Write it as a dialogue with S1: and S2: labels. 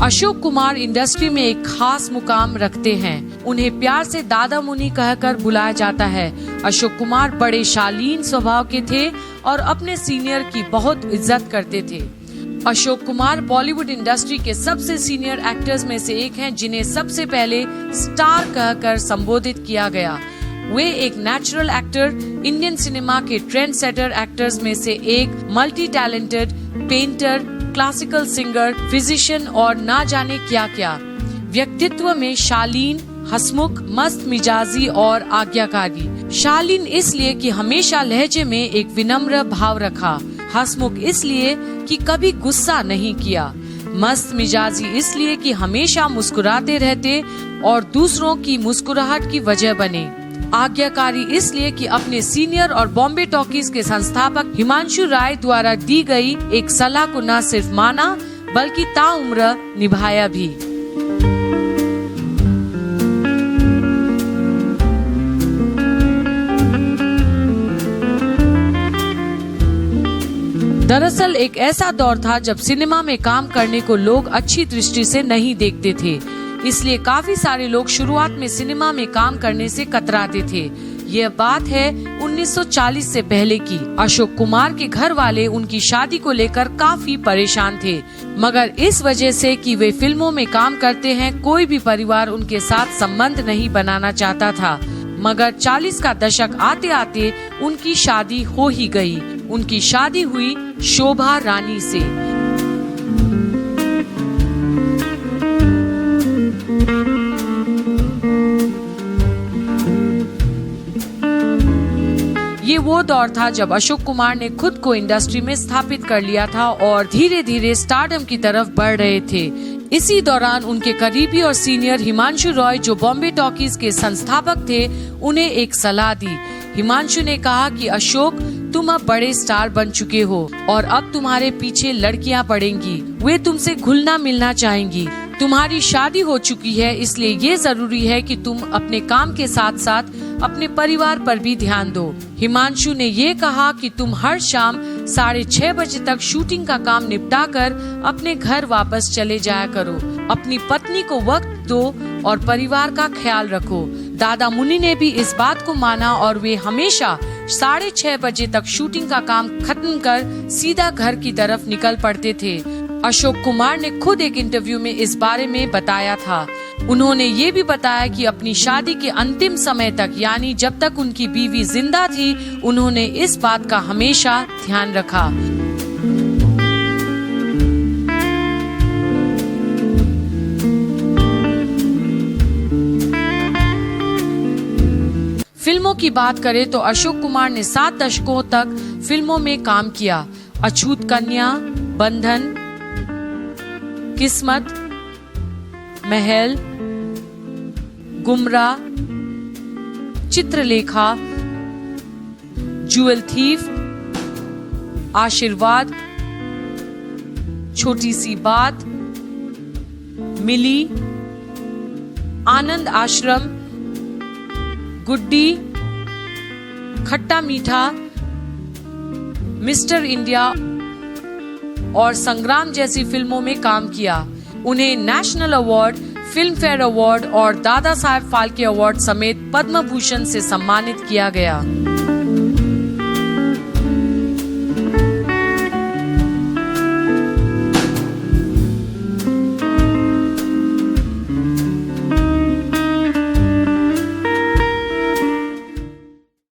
S1: Ashok Kumar industry में एक खास मुकाम रखते हैं। उन्हें प्यार से दादा मुनि कहकर बुलाया जाता है। अशोक कुमार बड़े शालीन स्वभाव के थे और अपने सीनियर की बहुत इज्जत करते थे। अशोक कुमार बॉलीवुड इंडस्ट्री के सबसे सीनियर एक्टर्स में से एक हैं, जिन्हें सबसे पहले स्टार कहकर संबोधित किया गया। वे एक नेचुरल एक्टर, इंडियन सिनेमा के ट्रेंड सेटर एक्टर्स में से एक, multi talented, painter, classical singer, physician और ना जाने क्या क्या। व्यक्तित्व में शालीन, हंसमुख, मस्त मिजाजी और आज्ञाकारी। शालीन इसलिए कि हमेशा लहजे में एक विनम्र भाव रखा। हंसमुख इसलिए कि कभी गुस्सा नहीं किया। मस्त मिजाजी इसलिए कि हमेशा मुस्कुराते रहते और दूसरों की मुस्कुराहट की वजह बने। आज्ञाकारी इसलिए कि अपने सीनियर और बॉम्बे टॉकीज के संस्थापक हिमांशु राय द्वारा दी गई एक सलाह को न सिर्फ माना बल्कि ताउम्र निभाया भी। दरअसल एक ऐसा दौर था जब सिनेमा में काम करने को लोग अच्छी दृष्टि से नहीं देखते थे, इसलिए काफी सारे लोग शुरुआत में सिनेमा में काम करने से कतराते थे। यह बात है 1940 से पहले की। अशोक कुमार के घर वाले उनकी शादी को लेकर काफी परेशान थे, मगर इस वजह से कि वे फिल्मों में काम करते हैं, कोई भी परिवार उनके साथ संबंध नहीं बनाना चाहता था। मगर 40 का दशक आते आते उनकी शादी हो ही गई। उनकी शादी हुई शोभा रानी से। ये वो दौर था जब अशोक कुमार ने खुद को इंडस्ट्री में स्थापित कर लिया था और धीरे धीरे स्टारडम की तरफ बढ़ रहे थे। इसी दौरान उनके करीबी और सीनियर हिमांशु रॉय, जो बॉम्बे टॉकीज के संस्थापक थे, उन्हें एक सलाह दी। हिमांशु ने कहा कि अशोक, तुम अब बड़े स्टार बन चुके हो और अब तुम्हारे पीछे लड़कियां पड़ेंगी। वे तुमसे घुलना मिलना चाहेंगी। तुम्हारी शादी हो चुकी है, इसलिए ये जरूरी है कि तुम अपने काम के साथ साथ अपने परिवार पर भी ध्यान दो। हिमांशु ने ये कहा कि तुम हर शाम 6:30 बजे तक शूटिंग का काम निपटाकर अपने घर वापस चले जाया करो। अपनी पत्नी को वक्त दो और परिवार का ख्याल रखो। दादा मुनि ने भी इस बात को माना और वे हमेशा 6:30 बजे तक शूटिंग का काम खत्म कर सीधा घर की तरफ निकल पड़ते थे। अशोक कुमार ने खुद एक इंटरव्यू में इस बारे में बताया था। उन्होंने ये भी बताया कि अपनी शादी के अंतिम समय तक, यानी जब तक उनकी बीवी जिंदा थी, उन्होंने इस बात का हमेशा ध्यान रखा। फिल्मों की बात करें तो अशोक कुमार ने 7 दशकों तक फिल्मों में काम किया। अछूत कन्या, बंधन, किस्मत, महल, गुमराह, चित्रलेखा, ज्वेल थीफ, आशीर्वाद, छोटी सी बात, मिली, आनंद आश्रम, गुड्डी, खट्टा मीठा, मिस्टर इंडिया और संग्राम जैसी फिल्मों में काम किया। उन्हें national award, film fair award और दादा साहेब फाल्के अवार्ड समेत पद्म भूषण से सम्मानित किया गया।